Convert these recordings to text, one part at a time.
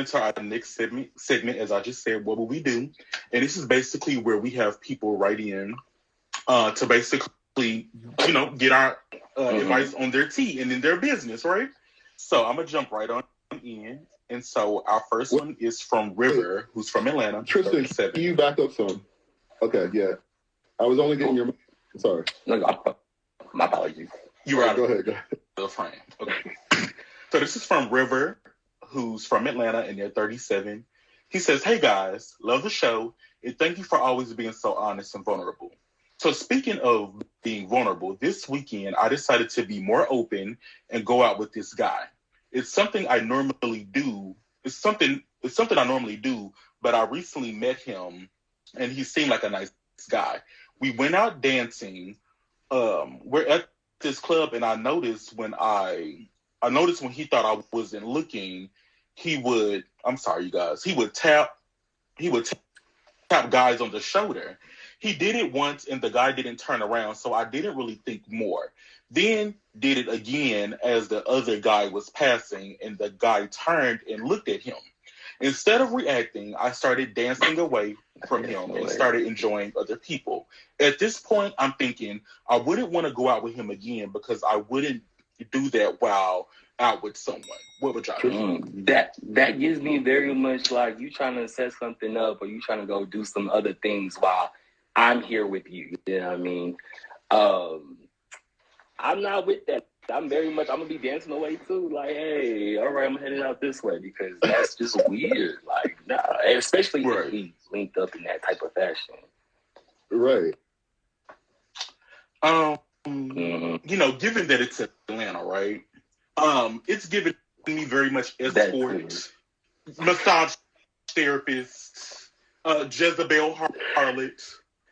into our next segment, as I just said, what will we do? And this is basically where we have people write in to basically, get our advice on their tea and in their business, right? So I'm going to jump right on in. And so our first one is from River, who's from Atlanta. Tristan, can you back up some? Okay, yeah. I was only getting your... Sorry. No, my apologies. You were out Go ahead. of frame. Okay. So this is from River, who's from Atlanta, and they're 37. He says, "Hey guys, love the show, and thank you for always being so honest and vulnerable. So speaking of being vulnerable, this weekend I decided to be more open and go out with this guy. It's something I normally do. It's something I normally do, but I recently met him, and he seemed like a nice guy. We went out dancing. We're at this club, and I noticed when he thought I wasn't looking, he would tap guys on the shoulder. He did it once and the guy didn't turn around, so I didn't really think more. Then did it again as the other guy was passing and the guy turned and looked at him. Instead of reacting, I started dancing away from him and started enjoying other people. At this point, I'm thinking I wouldn't want to go out with him again because I wouldn't do that while out with someone. What would y'all do? That gives me very much like you trying to set something up or you trying to go do some other things while I'm here with you. You know what I mean? I'm not with that. I'm going to be dancing away too. Like, hey, all right, I'm headed out this way because that's just weird. Like, nah, especially if we linked up in that type of fashion. Right. Given that it's Atlanta, right? It's given me very much escort, massage therapist, Jezebel harlot,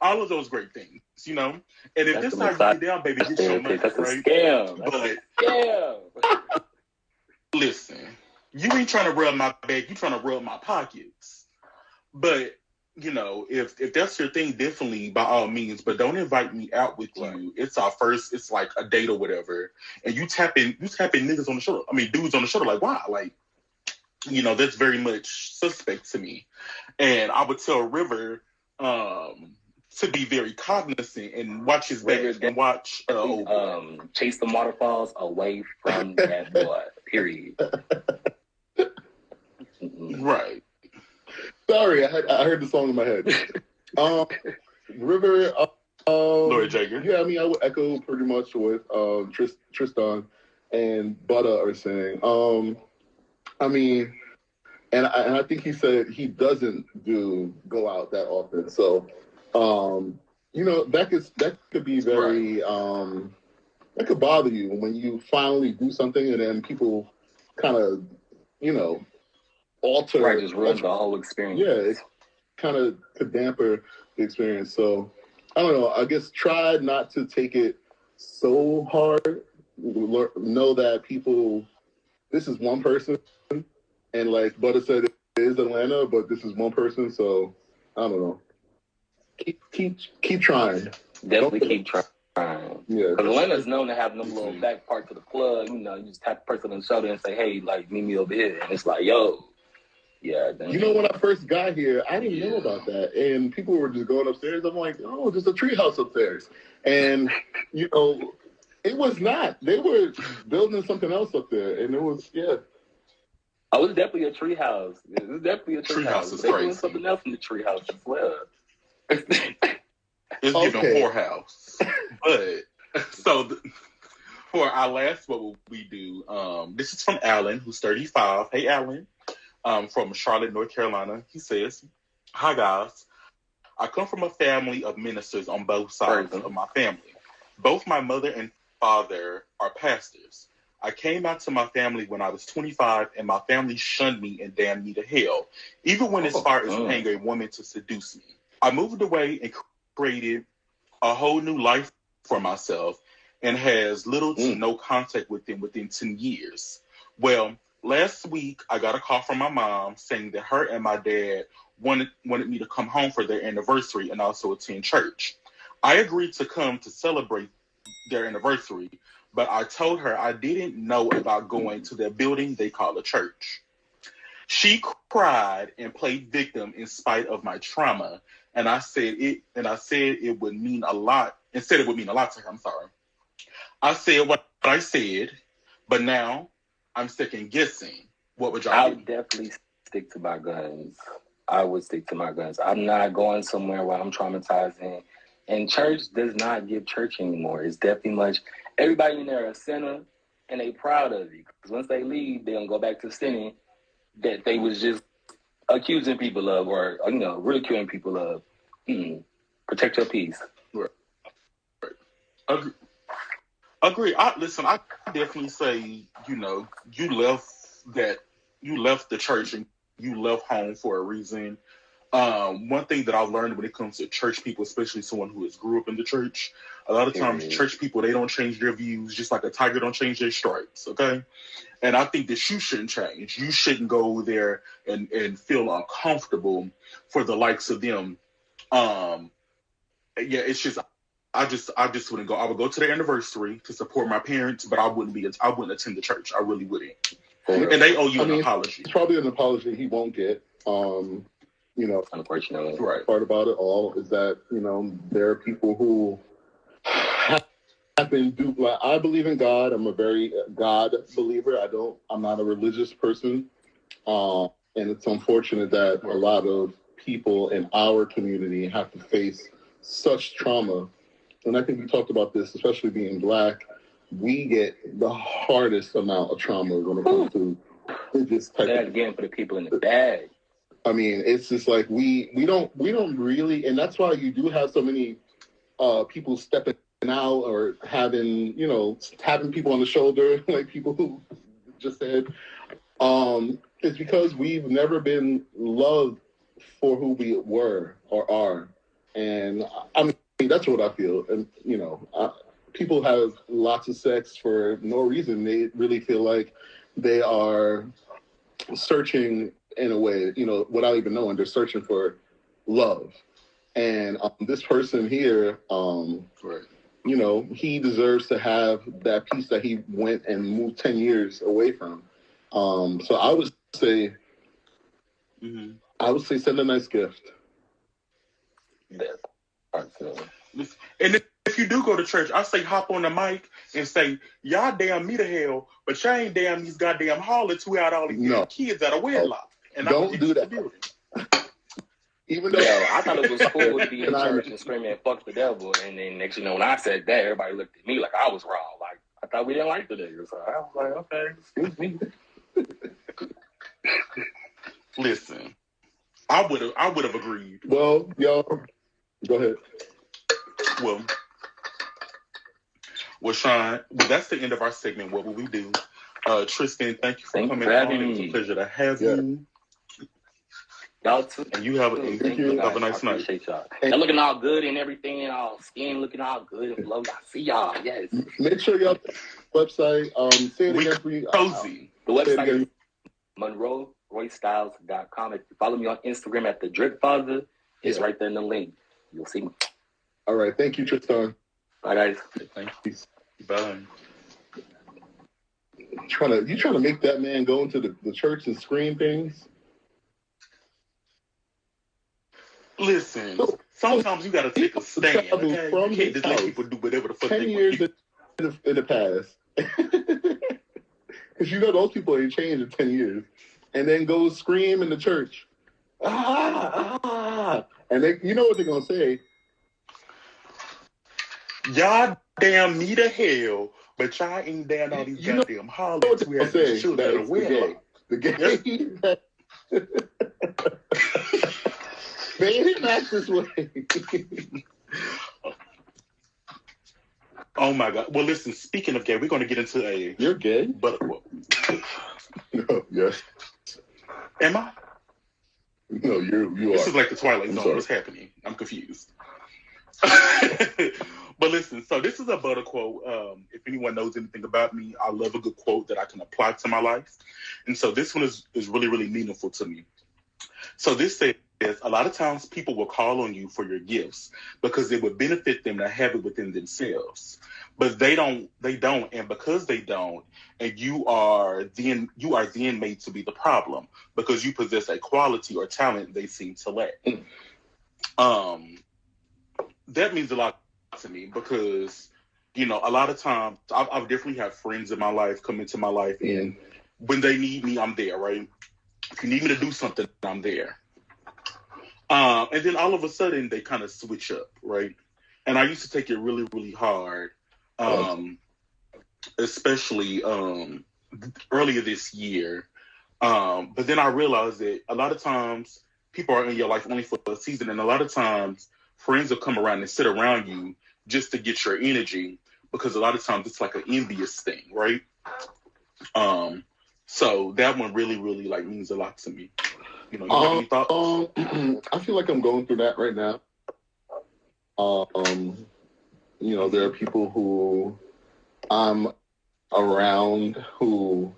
all of those great things, And if that's this how you get down, baby, get your money, that's right? A scam. But listen, you ain't trying to rub my back, you trying to rub my pockets. But if that's your thing, definitely by all means. But don't invite me out with you. It's our first. It's like a date or whatever, and you tapping niggas on the shoulder. I mean, dudes on the shoulder. Like, why? Like, that's very much suspect to me. And I would tell River to be very cognizant and watch his back and watch. Chase the waterfalls away from that boy. Period. Right. Sorry, I heard the song in my head. River, Lord JAEGER. Yeah, I mean, I would echo pretty much what Tristdon and BUTTA are saying. I mean, and I think he said he doesn't go out that often. So, that could be very that could bother you when you finally do something and then people kind of alter. Right, just ruins the whole experience. Yeah, it kind of could damper the experience. So, I don't know. I guess try not to take it so hard. Know that this is one person. And like Butter said, it is Atlanta, but this is one person. So, I don't know. Keep trying. Definitely keep trying. Yeah. Because Atlanta's known to have them little back parts of the plug. You just tap the person on the shoulder and say, hey, like, meet me over here. And it's like, yo. Yeah. When I first got here, I didn't know about that. And people were just going upstairs. I'm like, oh, there's a treehouse upstairs. And, it was not. They were building something else up there. And it was, Oh, it's definitely a treehouse. It's definitely a treehouse. Is They're crazy. doing something else in the treehouse as well. It's giving whorehouse. But for our last, what will we do? This is from Alan, who's 35. Hey, Alan, from Charlotte, North Carolina. He says, "Hi guys, I come from a family of ministers on both sides of my family. Both my mother and father are pastors. I came out to my family when I was 25, and my family shunned me and damned me to hell, even when as far as paying a woman to seduce me. I moved away and created a whole new life for myself and has little to no contact with them within 10 years. Well, last week, I got a call from my mom saying that her and my dad wanted me to come home for their anniversary and also attend church. I agreed to come to celebrate their anniversary, but I told her I didn't know about going to their building they call a church. She cried and played victim in spite of my trauma. And I said it would mean a lot. And said it would mean a lot to her. I'm sorry. I said what I said, but now I'm second guessing. What would y'all do? I would definitely stick to my guns. I would stick to my guns. I'm not going somewhere where I'm traumatizing. And church does not give church anymore. It's definitely much. Everybody in there are a sinner, and they proud of you. Because once they leave, they're going to go back to sinning that they was just accusing people of, or ridiculing people of. Protect your peace. Right. Agree. I definitely say, you left the church and you left home for a reason. One thing that I've learned when it comes to church people, especially someone who has grew up in the church, a lot of times church people, they don't change their views just like a tiger don't change their stripes, okay? And I think that you shouldn't change. You shouldn't go there and feel uncomfortable for the likes of them. It's just I just wouldn't go. I would go to their anniversary to support my parents, but I wouldn't attend the church. I really wouldn't. And they owe you an apology. It's probably an apology he won't get. Unfortunately, right. Part about it all is that there are people who have been duped. Like, I believe in God. I'm a very God believer. I'm not a religious person, and it's unfortunate that a lot of people in our community have to face such trauma. And I think we talked about this, especially being Black. We get the hardest amount of trauma when it comes to this type of again for the people in the bag. I mean, it's just like we don't really, and that's why you do have so many people stepping out or having people on the shoulder, like people who just said. It's because we've never been loved for who we were or are, and I mean that's what I feel. And people have lots of sex for no reason. They really feel like they are searching in a way, without even knowing, they're searching for love. And this person here, he deserves to have that piece that he went and moved 10 years away from. So I would say, send a nice gift. And if you do go to church, I say hop on the mic and say, y'all damn me to hell, but y'all ain't damn these goddamn harlots who had all these kids out of wedlock. And don't do that. Even though I thought it was cool to be in church and screaming "fuck the devil," and then next when I said that, everybody looked at me like I was wrong. Like I thought we didn't like the niggas. So I was like, okay, excuse me. Listen, I would have agreed. Well, y'all, go ahead. Well, Sean, that's the end of our segment. What will we do? Tristdon, thank you for coming on. It was a pleasure to have you. Y'all too. And you have a nice night. Appreciate y'all. Y'all looking all good and everything, all skin looking all good and flow. I see y'all. Yes. Make sure y'all website. Say it again for you. Cozy. The website is MonroeRoyStyles.com. If you follow me on Instagram at the Drip Father, it's right there in the link. You'll see me. All right. Thank you, Tristdon. Bye, guys. Thank you. Bye. You trying to make that man go into the church and scream things? Listen, sometimes you got to take a stand, okay? You can't just let people do whatever the fuck 10 they years want in the past. Because those people ain't changed in 10 years. And then go scream in the church. Ah! And they, you know what they're going to say? Y'all damn me to hell, but y'all ain't damn all these goddamn harlots who have these children that are wedlock. The gay. They didn't act this way. Oh my God. Well, listen, speaking of gay, we're going to get into a... You're gay? But No, yes. Am I? No, you are. This is like the Twilight Zone. What's happening? I'm confused. But listen, so this is a Butta quote. If anyone knows anything about me, I love a good quote that I can apply to my life. And so this one is really, really meaningful to me. So this says, a lot of times people will call on you for your gifts because it would benefit them to have it within themselves. but they don't, and because they don't, and you are then made to be the problem because you possess a quality or talent they seem to lack. That means a lot to me because, you know, a lot of times I've definitely had friends in my life come into my life, and when they need me, I'm there, right? If you need me to do something, I'm there. And then all of a sudden they kind of switch up, right? And I used to take it really, really hard, especially earlier this year. But then I realized that a lot of times people are in your life only for a season, and a lot of times friends will come around and sit around you just to get your energy, because a lot of times it's like an envious thing, right? So that one really, really like means a lot to me. You know, you have any thoughts? I feel like I'm going through that right now. You know, there are people who I'm around who,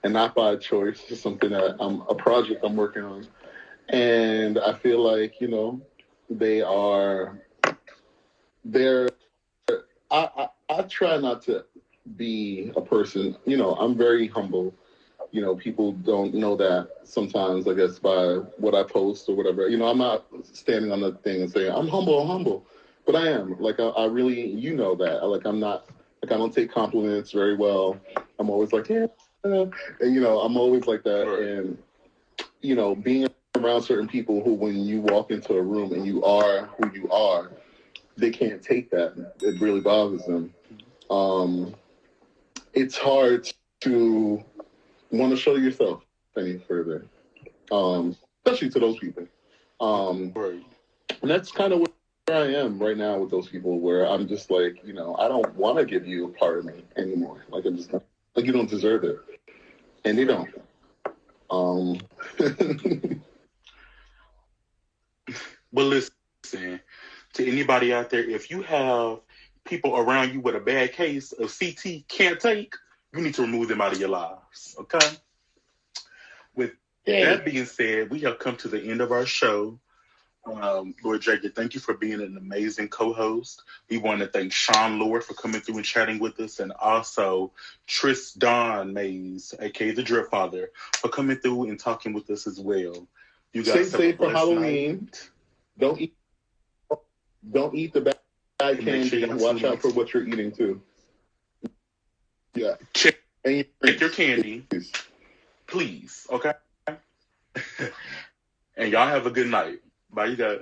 and not by choice, it's something that a project I'm working on. And I feel like, you know, I try not to be a person, you know, I'm very humble. You know, people don't know that sometimes, I guess, by what I post or whatever. You know, I'm not standing on the thing and saying, I'm humble. But I am. Like, I really, you know that. Like, I'm not, like, I don't take compliments very well. I'm always like, yeah. And, you know, I'm always like that. Right. And, you know, being around certain people who, when you walk into a room and you are who you are, they can't take that. It really bothers them. It's hard to want to show yourself any further, especially to those people. Right. And that's kind of where I am right now with those people, where I'm just like, you know, I don't want to give you a part of me anymore. Like, I'm just not, like, you don't deserve it, and they don't. But listen, to anybody out there, if you have people around you with a bad case of CT can't take, you need to remove them out of your lives. Okay? With that being said, we have come to the end of our show. Lord Jaeger, thank you for being an amazing co-host. We want to thank Sean Lord for coming through and chatting with us, and also Tristdon Mays, aka the Drip Father, for coming through and talking with us as well. You guys stay safe for Halloween. Night. Don't eat the bad candy. Watch out for what you're eating too. Yeah. Check your candy, please. Okay. And y'all have a good night. Bye, you guys.